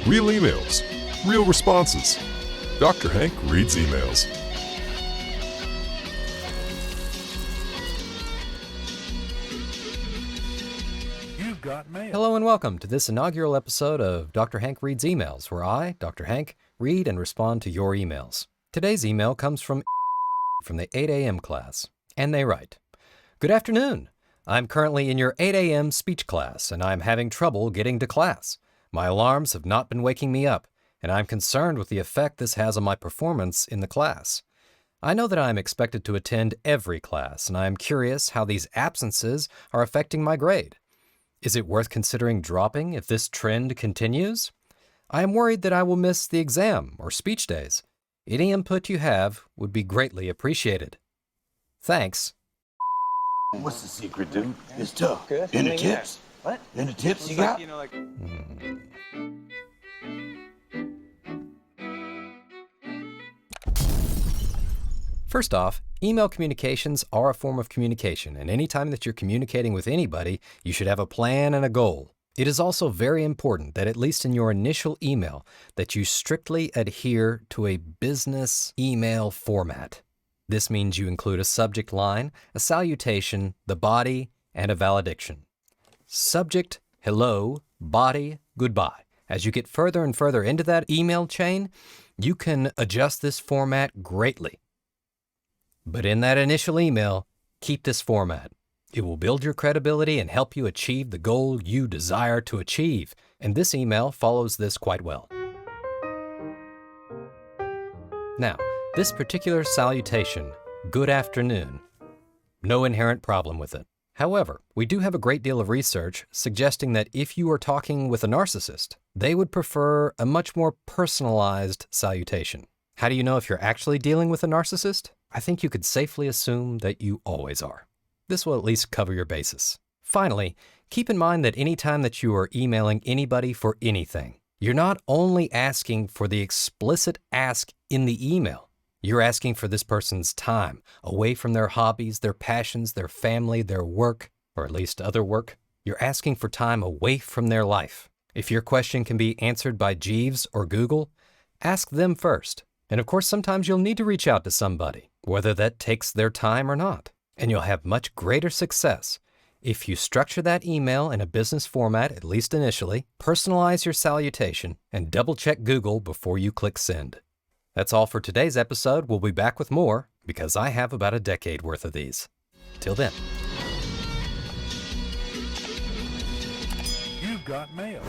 Real emails, real responses. Dr. Hank reads emails. You've got mail. Hello and welcome to this inaugural episode of Dr. Hank Reads Emails, where I, Dr. Hank, read and respond to your emails. Today's email comes from the 8 a.m. class, and they write, "Good afternoon. I'm currently in your 8 a.m. speech class, and I'm having trouble getting to class. My alarms have not been waking me up, and I'm concerned with the effect this has on my performance in the class. I know that I am expected to attend every class, and I am curious how these absences are affecting my grade. Is it worth considering dropping if this trend continues? I am worried that I will miss the exam or speech days. Any input you have would be greatly appreciated. Thanks." What's the secret, dude? It's tough. Good. Any tips? What? Any tips you got? First off, email communications are a form of communication, and anytime that you're communicating with anybody, you should have a plan and a goal. It is also very important that at least in your initial email, that you strictly adhere to a business email format. This means you include a subject line, a salutation, the body, and a valediction. Subject, hello, body, goodbye. As you get further and further into that email chain, you can adjust this format greatly. But in that initial email, keep this format. It will build your credibility and help you achieve the goal you desire to achieve. And this email follows this quite well. Now, this particular salutation, good afternoon, no inherent problem with it. However, we do have a great deal of research suggesting that if you are talking with a narcissist, they would prefer a much more personalized salutation. How do you know if you're actually dealing with a narcissist? I think you could safely assume that you always are. This will at least cover your basis. Finally, keep in mind that anytime that you are emailing anybody for anything, you're not only asking for the explicit ask in the email, you're asking for this person's time away from their hobbies, their passions, their family, their work, or at least other work. You're asking for time away from their life. If your question can be answered by Jeeves or Google, ask them first. And of course, sometimes you'll need to reach out to somebody, whether that takes their time or not. And you'll have much greater success if you structure that email in a business format, at least initially, personalize your salutation, and double-check Google before you click send. That's all for today's episode. We'll be back with more, because I have about a decade worth of these. Till then. You've got mail.